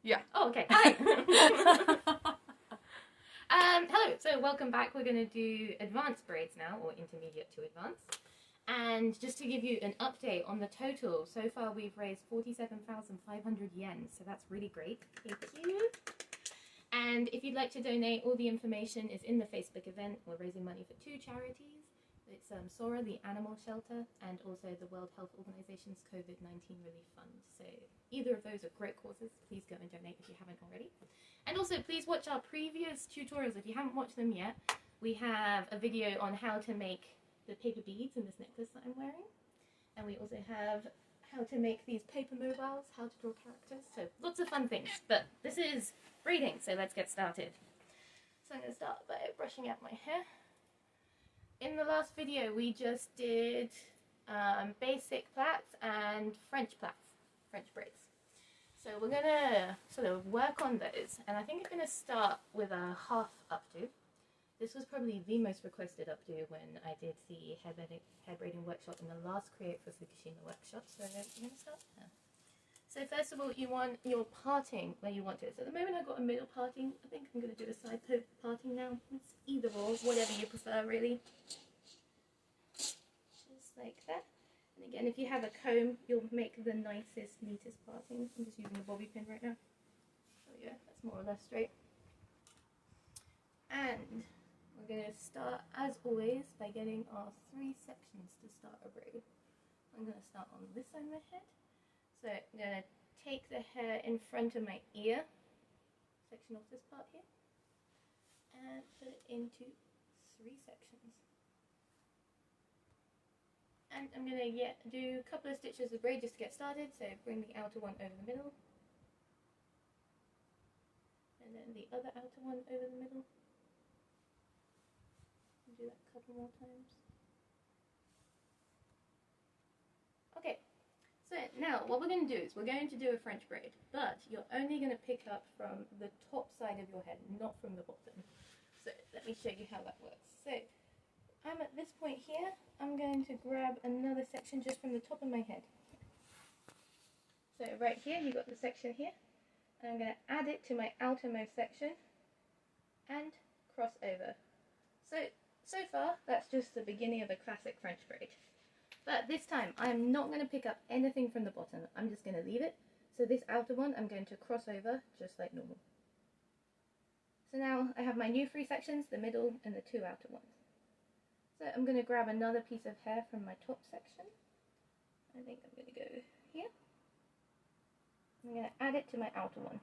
Yeah. Oh, okay. Hi. Hello. So welcome back. We're going to do advanced braids now, or intermediate to advanced. And just to give you an update on the total, so far we've raised 47,500 yen. So that's really great. Thank you. And if you'd like to donate, all the information is in the Facebook event. We're raising money for two charities. It's SORA, the animal shelter, and also the World Health Organization's COVID-19 Relief Fund. So either of those are great causes. Please go and donate if you haven't already. And also please watch our previous tutorials if you haven't watched them yet. We have a video on how to make the paper beads in this necklace that I'm wearing. And we also have how to make these paper mobiles, how to draw characters. So lots of fun things. But this is braiding, so let's get started. So I'm going to start by brushing out my hair. In the last video, we just did basic plaits and French plaits, French braids. So we're going to sort of work on those, and I think I'm going to start with a half updo. This was probably the most requested updo when I did the hair braiding workshop in the last Create for Fukushima workshop, so I'm going to start there. So first of all, you want your parting where you want it. So at the moment I've got a middle parting. I think I'm going to do a side parting now. It's either or, whatever you prefer really. Just like that. And again, if you have a comb, you'll make the nicest, neatest parting. I'm just using a bobby pin right now. So yeah, that's more or less straight. And we're going to start, as always, by getting our 3 sections to start a braid. I'm going to start on this side of my head. So I'm going to take the hair in front of my ear, section off this part here, and put it into 3 sections. And I'm going to do a couple of stitches of braid just to get started, so bring the outer one over the middle, and then the other outer one over the middle, and do that a couple more times. Okay. So now what we're going to do is we're going to do a French braid, but you're only going to pick up from the top side of your head, not from the bottom. So let me show you how that works. So I'm at this point here, I'm going to grab another section just from the top of my head. So right here you've got the section here, and I'm going to add it to my outermost section and cross over. So far that's just the beginning of a classic French braid. But this time, I'm not going to pick up anything from the bottom. I'm just going to leave it. So this outer one, I'm going to cross over just like normal. So now I have my new 3 sections, the middle and the 2 outer ones. So I'm going to grab another piece of hair from my top section. I think I'm going to go here. I'm going to add it to my outer one.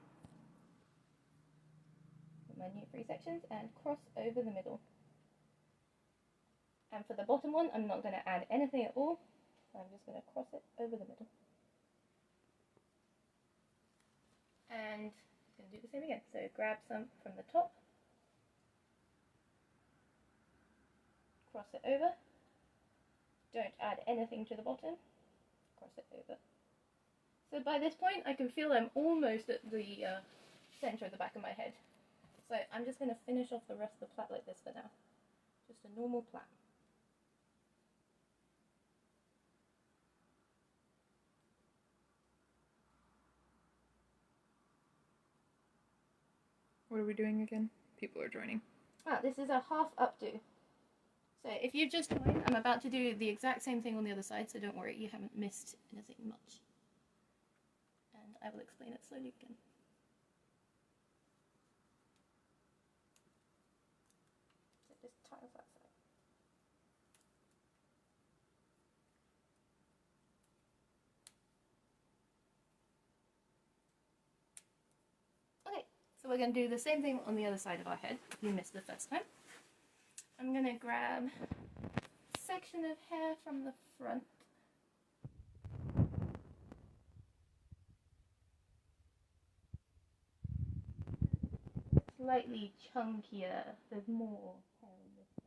My new 3 sections and cross over the middle. And for the bottom one, I'm not going to add anything at all. So I'm just going to cross it over the middle. And I'm going to do the same again. So grab some from the top, cross it over. Don't add anything to the bottom, cross it over. So by this point, I can feel I'm almost at the center of the back of my head. So I'm just going to finish off the rest of the plait like this for now. Just a normal plait. What are we doing again? People are joining. This is a half updo. So if you've just joined, I'm about to do the exact same thing on the other side, so don't worry, you haven't missed anything much. And I will explain it slowly again. So just tie off that side. Okay, so we're going to do the same thing on the other side of our head. You missed the first time. I'm going to grab a section of hair from the front. Slightly chunkier, there's more hair in this side.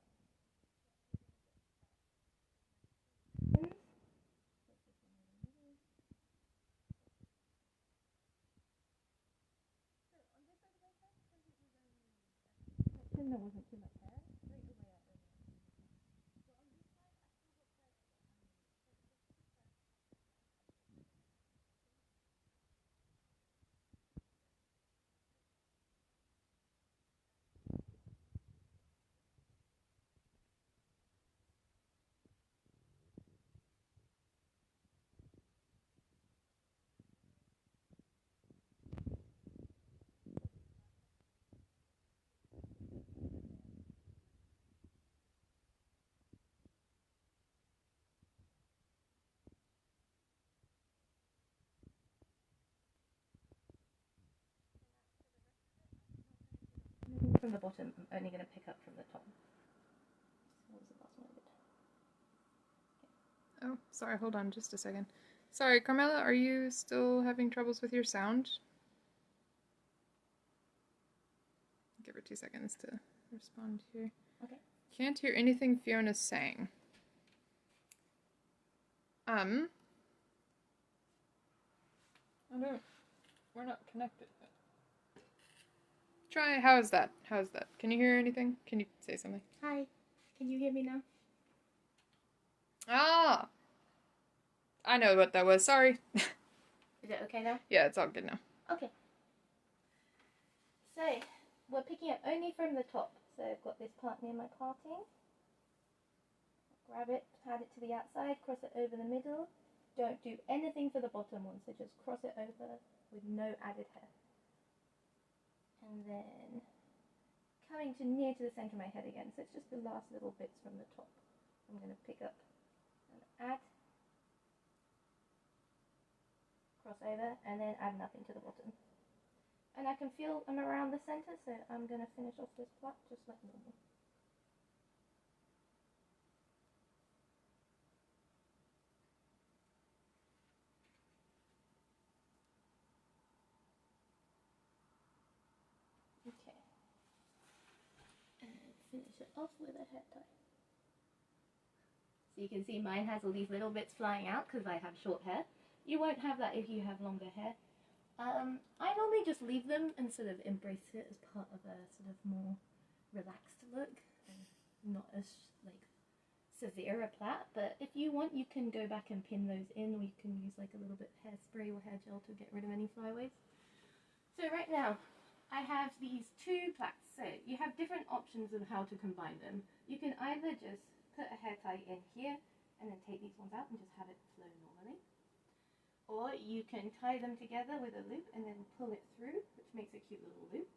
There wasn't too much hair. Straight away I from the bottom, I'm only going to pick up from the top. What was the last one I did? Oh, sorry, hold on just a second. Sorry, Carmela, are you still having troubles with your sound? Give her 2 seconds to respond here. Okay. Can't hear anything Fiona's saying. I don't. We're not connected. Try. How is that? How's that? Can you hear anything? Can you say something? Hi. Can you hear me now? Ah! I know what that was. Sorry. Is it okay now? Yeah, it's all good now. Okay. So, we're picking up only from the top. So I've got this part near my parting. Grab it, add it to the outside, cross it over the middle. Don't do anything for the bottom one, so just cross it over with no added hair. And then coming to near to the centre of my head again, so it's just the last little bits from the top. I'm going to pick up and add, cross over, and then add nothing to the bottom. And I can feel I'm around the centre, so I'm going to finish off this plait just like normal. Okay. And finish it off with a hair tie. So you can see mine has all these little bits flying out because I have short hair. You won't have that if you have longer hair. I normally just leave them and sort of embrace it as part of a sort of more relaxed look and not as like severe a plait. But if you want, you can go back and pin those in, or you can use like a little bit of hairspray or hair gel to get rid of any flyaways. So right now I have these two plaits. So you have different options of how to combine them. You can either just put a hair tie in here and then take these ones out and just have it flow normally. Or you can tie them together with a loop and then pull it through, which makes a cute little loop.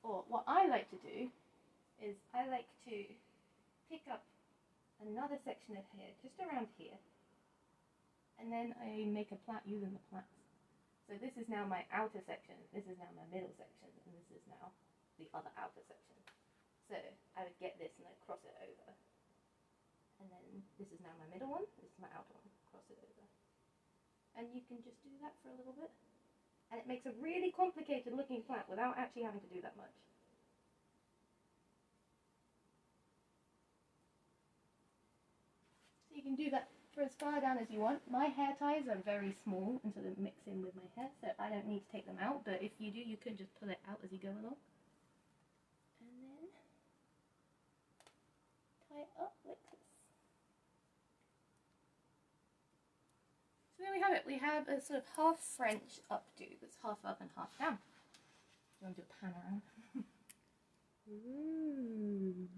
Or what I like to do is I like to pick up another section of hair just around here, and then I make a plait using the plaits. So this is now my outer section, this is now my middle section, and this is now the other outer section. So I would get this and I'd cross it over. And then this is now my middle one, this is my outer one, cross it over. And you can just do that for a little bit. And it makes a really complicated looking plait without actually having to do that much. So you can do that for as far down as you want. My hair ties are very small and sort of mix in with my hair, so I don't need to take them out, but if you do, you can just pull it out as you go along. And then tie it up like this. So there we have it. We have a sort of half French updo that's half up and half down. You want to do a pan around? Ooh.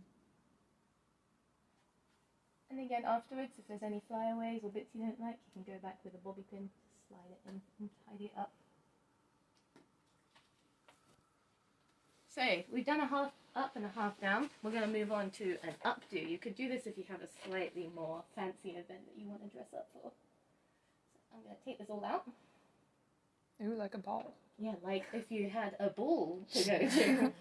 And again, afterwards, if there's any flyaways or bits you don't like, you can go back with a bobby pin, slide it in and tidy it up. So, we've done a half up and a half down. We're going to move on to an updo. You could do this if you have a slightly more fancy event that you want to dress up for. I'm going to take this all out. Ooh, like a ball. Yeah, like if you had a ball to go to.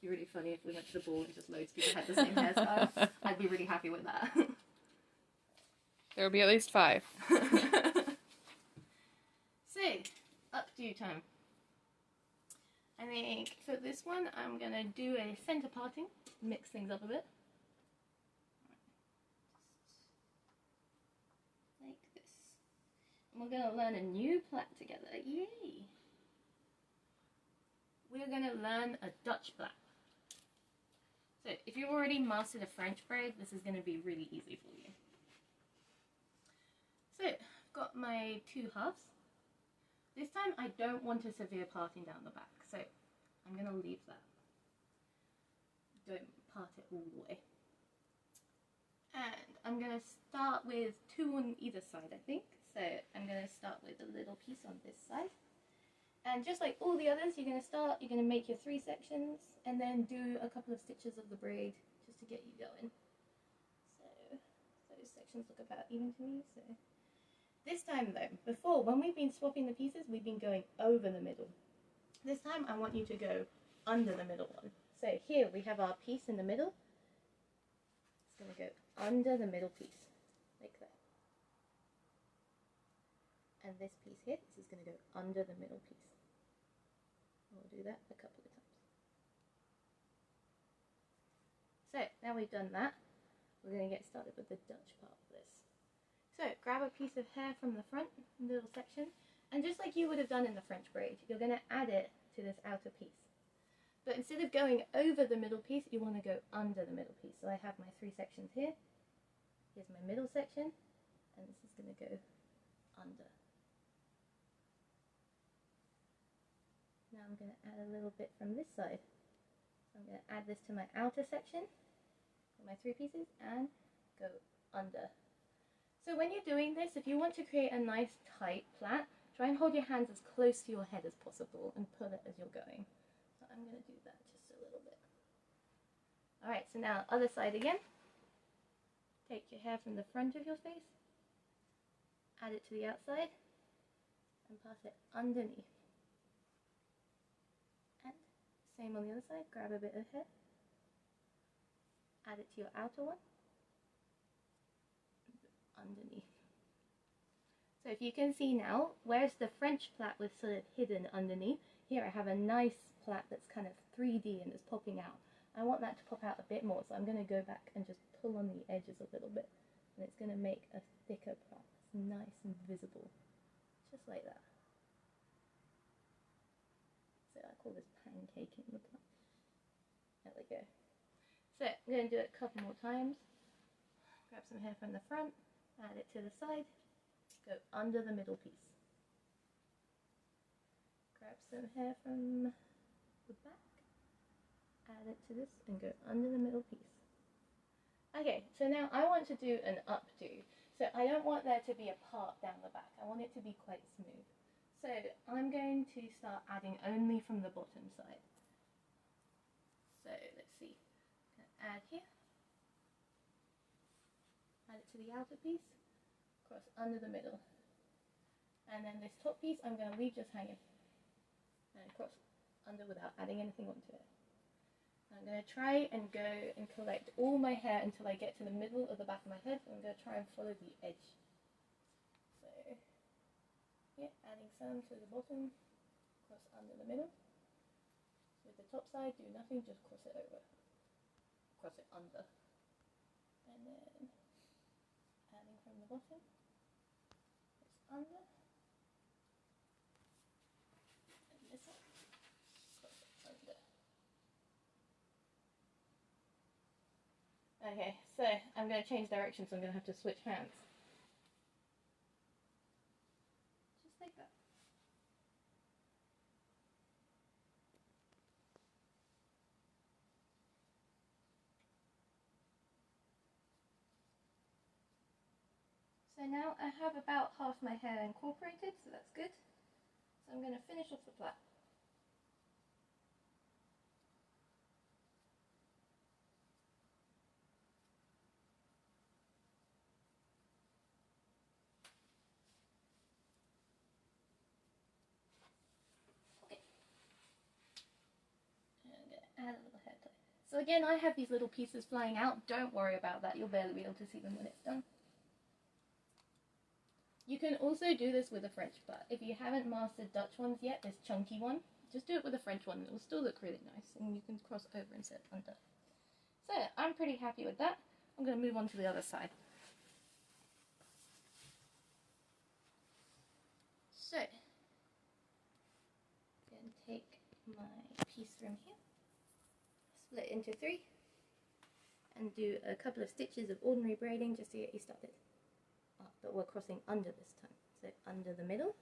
It'd be really funny if we went to the ball and just loads of people had the same hairstyle. I'd be really happy with that. There will be at least 5. So, updo time. I think for this one, I'm going to do a centre parting, mix things up a bit. Like this. And we're going to learn a new plait together. Yay! We're going to learn a Dutch plait. So, if you've already mastered a French braid, this is going to be really easy for you. So, I've got my 2 halves. This time, I don't want a severe parting down the back, so I'm going to leave that. Don't part it all the way. And I'm going to start with 2 on either side, I think. So, I'm going to start with a little piece on this side. And just like all the others, you're going to make your 3 sections and then do a couple of stitches of the braid just to get you going. So those sections look about even to me. So this time though, before when we've been swapping the pieces, we've been going over the middle. This time I want you to go under the middle one. So here we have our piece in the middle. It's going to go under the middle piece, like that. And this piece here, this is going to go under the middle piece. We'll do that a couple of times. So now we've done that, we're going to get started with the Dutch part of this. So grab a piece of hair from the front, little section, and just like you would have done in the French braid, you're going to add it to this outer piece. But instead of going over the middle piece, you want to go under the middle piece. So I have my 3 sections here. Here's my middle section, and this is going to go under. Now I'm going to add a little bit from this side. So I'm going to add this to my outer section, my 3 pieces, and go under. So when you're doing this, if you want to create a nice tight plait, try and hold your hands as close to your head as possible and pull it as you're going. So I'm going to do that just a little bit. Alright, so now other side again. Take your hair from the front of your face, add it to the outside, and pass it underneath. And same on the other side, grab a bit of hair, add it to your outer one, underneath. So if you can see now, whereas the French plait was sort of hidden underneath, here I have a nice plait that's kind of 3D and is popping out. I want that to pop out a bit more, so I'm going to go back and just pull on the edges a little bit, and it's going to make a thicker plait. It's nice and visible, just like that. So I call this pancaking the plait. There we go. So I'm going to do it a couple more times. Grab some hair from the front, add it to the side, go under the middle piece. Grab some hair from the back, add it to this, and go under the middle piece. Okay, so now I want to do an updo. So I don't want there to be a part down the back. I want it to be quite smooth. So I'm going to start adding only from the bottom side. So let's see. I'm going to add here. Add it to the outer piece, cross under the middle, and then this top piece I'm going to leave just hanging, and cross under without adding anything onto it. I'm going to try and go and collect all my hair until I get to the middle of the back of my head, and I'm going to try and follow the edge. So, yeah, adding some to the bottom, cross under the middle. With the top side, do nothing, just cross it over, cross it under, and then adding from the bottom, it's under, and this one, cross it under. Okay, so I'm going to change direction, so I'm going to have to switch hands. Just like that. So now I have about half my hair incorporated, so that's good. So I'm going to finish off the plait. Okay. And I'm going to add a little hair tie. So again, I have these little pieces flying out. Don't worry about that. You'll barely be able to see them when it's done. You can also do this with a French plait. If you haven't mastered Dutch ones yet, this chunky one, just do it with a French one. It will still look really nice, and you can cross over and set under. So I'm pretty happy with that. I'm going to move on to the other side. So, I'm going to take my piece from here, split it into 3, and do a couple of stitches of ordinary braiding just to get you started. But we're crossing under this time. So under the middle,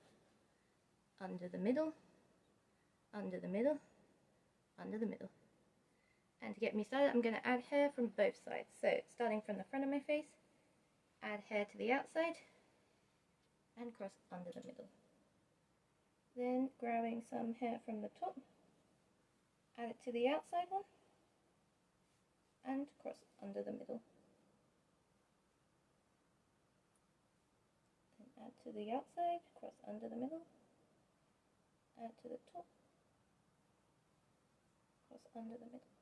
under the middle, under the middle, under the middle. And to get me started, I'm going to add hair from both sides. So starting from the front of my face, add hair to the outside, and cross under the middle. Then grabbing some hair from the top, add it to the outside one, and cross under the middle. Add to the outside, cross under the middle, add to the top, across under the middle.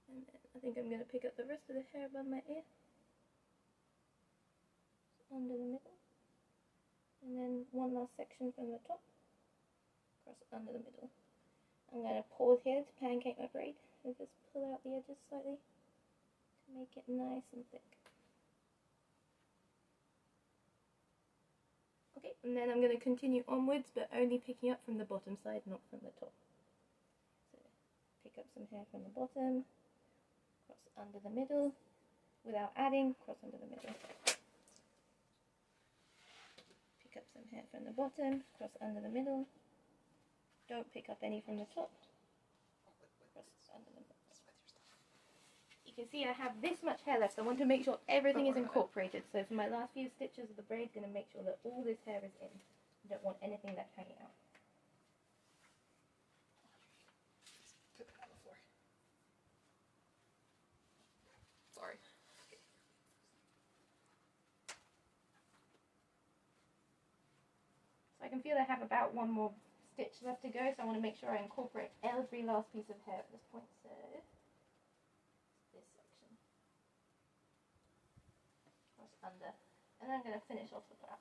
And then I think I'm going to pick up the rest of the hair above my ear. Under the middle. And then one last section from the top. Across under the middle. I'm going to pause here to pancake my braid. So just pull out the edges slightly to make it nice and thick. Okay, and then I'm going to continue onwards, but only picking up from the bottom side, not from the top. So pick up some hair from the bottom, cross under the middle, without adding, cross under the middle. Pick up some hair from the bottom, cross under the middle. Don't pick up any from the top. Cross under the middle. You can see I have this much hair left, so I want to make sure everything is incorporated. So for my last few stitches of the braid, I'm going to make sure that all this hair is in. I don't want anything left hanging out. Put that on the floor. Sorry. So I can feel I have about one more stitch left to go, so I want to make sure I incorporate every last piece of hair at this point. So this section. Cross under. And then I'm going to finish off the part.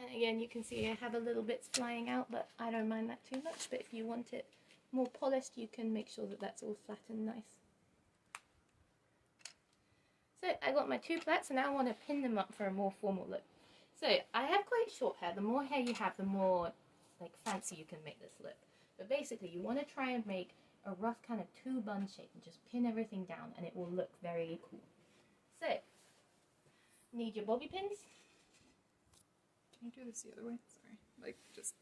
And again, you can see I have a little bits flying out, but I don't mind that too much. But if you want it more polished, you can make sure that that's all flat and nice. So I got my two plaits, and now I want to pin them up for a more formal look. So I have quite short hair. The more hair you have, the more like fancy you can make this look. But basically, you want to try and make a rough kind of two bun shape and just pin everything down, and it will look very cool. So need your bobby pins. Can you do this the other way? Sorry. Like, just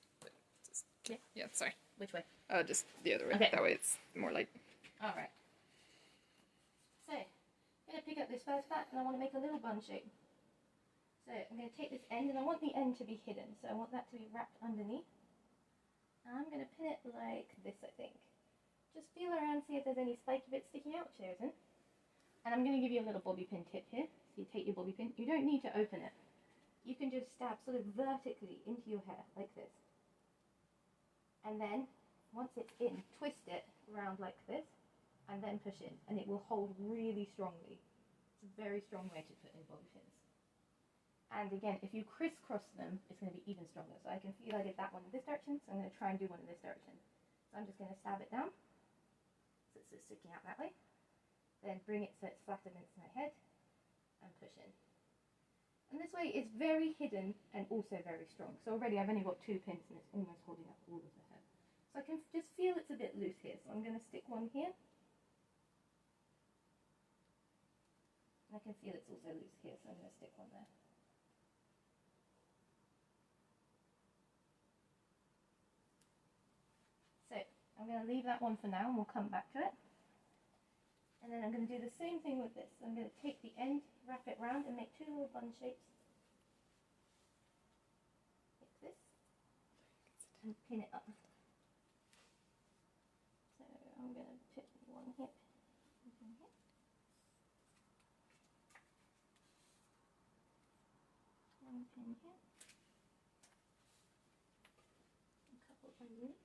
Yeah. Yeah, sorry. Which way? Just the other way. Okay. That way it's more like... Alright. So, I'm going to pick up this first flat and I want to make a little bun shape. So, I'm going to take this end and I want the end to be hidden. So, I want that to be wrapped underneath. And I'm going to pin it like this, I think. Just feel around, see if there's any spiky bits sticking out, which there isn't. And I'm going to give you a little bobby pin tip here. So, you take your bobby pin. You don't need to open it. You can just stab sort of vertically into your hair, like this. And then, once it's in, twist it around like this, and then push in, and it will hold really strongly. It's a very strong way to put in bobby pins. And again, if you crisscross them, it's going to be even stronger. So I can feel I did that one in this direction, so I'm going to try and do one in this direction. So I'm just going to stab it down, so it's just sticking out that way. Then bring it so it's flat against my head, and push in. And this way it's very hidden and also very strong. So already I've only got two pins and it's almost holding up all of the hair. So I can just feel it's a bit loose here. So I'm going to stick one here. And I can feel it's also loose here, so I'm going to stick one there. So I'm going to leave that one for now and we'll come back to it. And then I'm going to do the same thing with this. I'm going to take the end, wrap it round and make two little bun shapes. Like this. And pin it up. So I'm going to put one here. One here. One pin here. A couple underneath.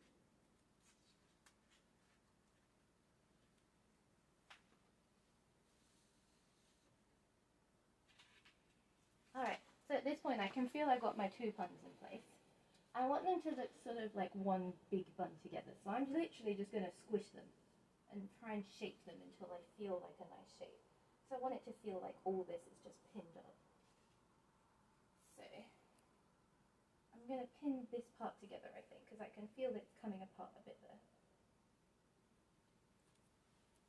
Alright, so at this point I can feel I got my two buns in place. I want them to look sort of like one big bun together, so I'm literally just going to squish them and try and shape them until I feel like a nice shape. So I want it to feel like all this is just pinned up. So I'm going to pin this part together, I think, because I can feel it's coming apart a bit there.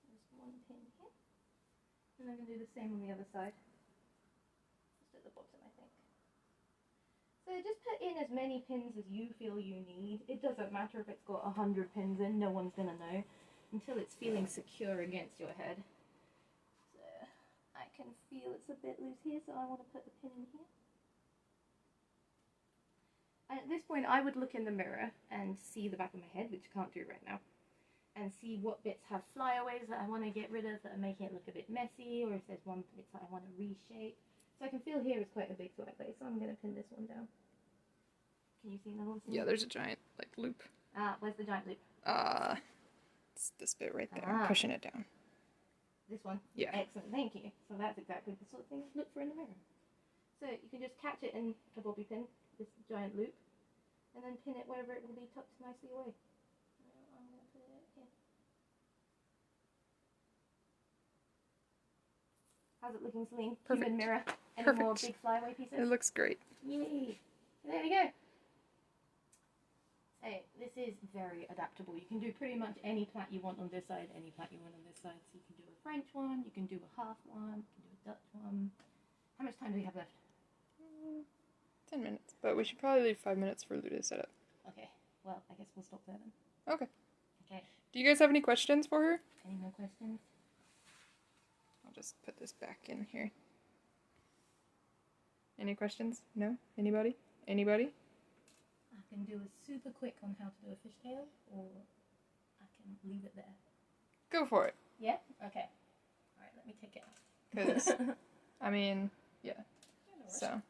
There's one pin here, and I'm going to do the same on the other side. At the bottom, I think. So just put in as many pins as you feel you need. It doesn't matter if it's got 100 pins in, no one's gonna know until it's feeling secure against your head. So I can feel it's a bit loose here, so I want to put the pin in here. At this point, I would look in the mirror and see the back of my head, which I can't do right now, and see what bits have flyaways that I want to get rid of that are making it look a bit messy, or if there's one bit that I want to reshape. So I can feel here is quite a big flyway, so I'm going to pin this one down. Can you see the whole thing? Yeah, there's a giant, like, loop. Where's the giant loop? It's this bit right there. Ah. I'm pushing it down. This one? Yeah. Excellent, thank you. So that's exactly the sort of thing to look for in the mirror. So you can just catch it in a bobby pin, this giant loop, and then pin it wherever it will be tucked nicely away. I'm going to put it here. How's it looking, Celine? Perfect. Human mirror. Any Perfect. more big flyaway pieces? It looks great. Yay! There we go. So this is very adaptable. You can do pretty much any plait you want on this side, any plait you want on this side. So you can do a French one, you can do a half one, you can do a Dutch one. How much time do we have left? 10 minutes. But we should probably leave 5 minutes for Lou to set up. Okay, well, I guess we'll stop there then. Okay. Okay, Do you guys have any questions for her? any more questions? I'll just put this back in here. Any questions? No? Anybody? Anybody? I can do a super quick on how to do a fishtail, or I can leave it there. Go for it. Yeah? Okay. Alright, let me take it out. Because, I mean, yeah. So,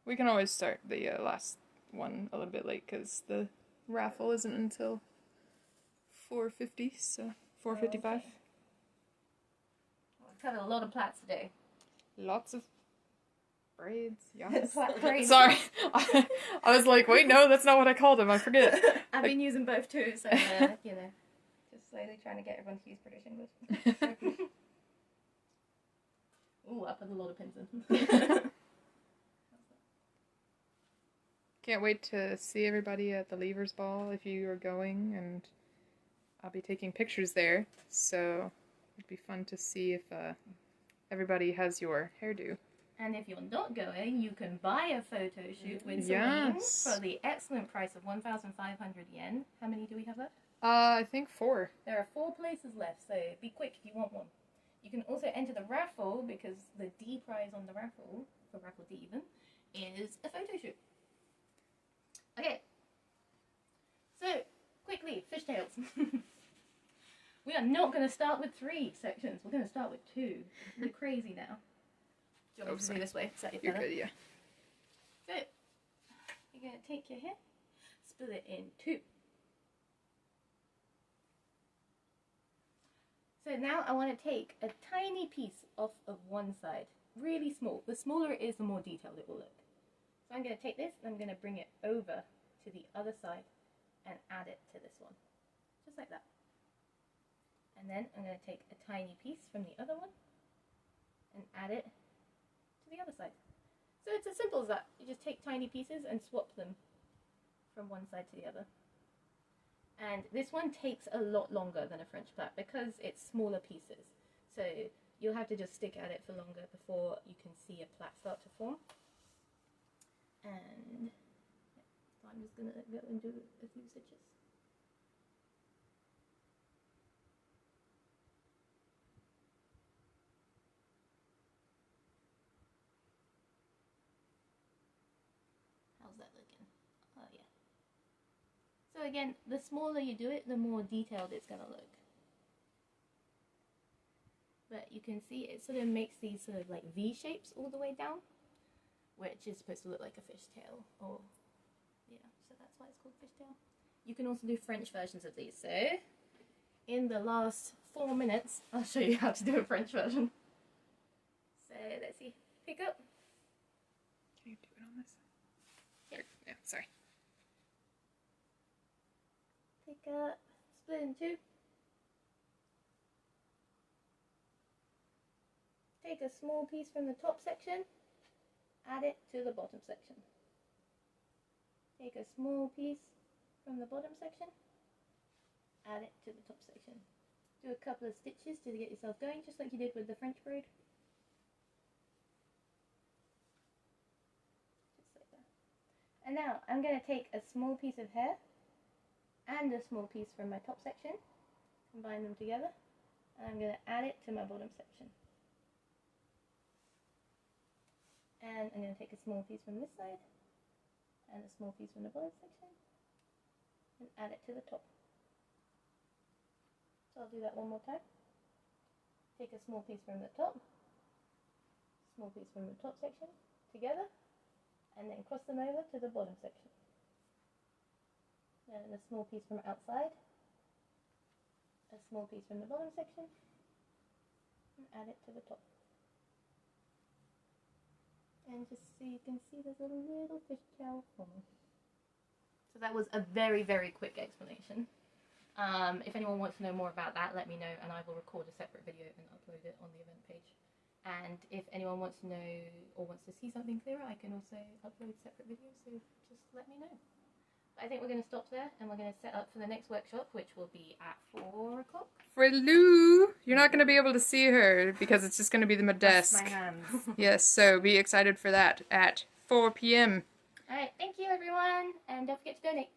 we can always start the last one a little bit late because the raffle isn't until 4:50, so 4:55. Okay. We've covered a lot of plaits today. Lots of braids, yes. Braids. Sorry, I was like, wait, no, that's not what I called them. I forget. I've been using both too, so you know, just slowly trying to get everyone to use British English. Ooh, I put a lot of pins in. Can't wait to see everybody at the Leavers Ball if you are going, and I'll be taking pictures there, so it'd be fun to see if everybody has your hairdo. And if you're not going, you can buy a photo shoot with Celine for the excellent price of 1,500 yen. How many do we have left? I think 4. There are 4 places left, so be quick if you want one. You can also enter the raffle, because the D prize on the raffle, for raffle D even, is a photo shoot. Okay, so quickly, fishtails. We are not going to start with 3 sections, we're going to start with 2. We're crazy now. Do you want me to do this way? Is that You're better? good, yeah. So, you're going to take your hair, split it in 2. So now I want to take a tiny piece off of one side, really small. The smaller it is, the more detailed it will look. So I'm going to take this and I'm going to bring it over to the other side and add it to this one, just like that. And then I'm going to take a tiny piece from the other one and add it to the other side. So it's as simple as that. You just take tiny pieces and swap them from one side to the other. And this one takes a lot longer than a French plait because it's smaller pieces. So you'll have to just stick at it for longer before you can see a plait start to form. And so I'm just going to go and do a few stitches. How's that looking? Oh yeah. So again, the smaller you do it, the more detailed it's going to look. But you can see it sort of makes these sort of like V shapes all the way down, which is supposed to look like a fishtail, or yeah, so that's why it's called fishtail. You can also do French versions of these. So in the last 4 minutes, I'll show you how to do a French version. So let's see, pick up. Can you do it on this? There, yeah, sorry. Pick up, split in 2. Take a small piece from the top section, add it to the bottom section. Take a small piece from the bottom section, add it to the top section. Do a couple of stitches to get yourself going, just like you did with the French braid. Just like that. And now I'm going to take a small piece of hair and a small piece from my top section, combine them together, and I'm going to add it to my bottom section. And I'm going to take a small piece from this side and a small piece from the bottom section and add it to the top. So I'll do that one more time. Take a small piece from the top, small piece from the top section together, and then cross them over to the bottom section. And a small piece from outside, a small piece from the bottom section, and add it to the top. And just so you can see there's a little fishtail forming. So that was a very, very quick explanation. If anyone wants to know more about that, let me know and I will record a separate video and upload it on the event page. And if anyone wants to know or wants to see something clearer, I can also upload separate videos, so just let me know. I think we're going to stop there and we're going to set up for the next workshop, which will be at 4 o'clock. For Lou, you're not going to be able to see her because it's just going to be the desk. My hands. Yes, so be excited for that at 4 p.m. Alright, thank you everyone, and don't forget to donate.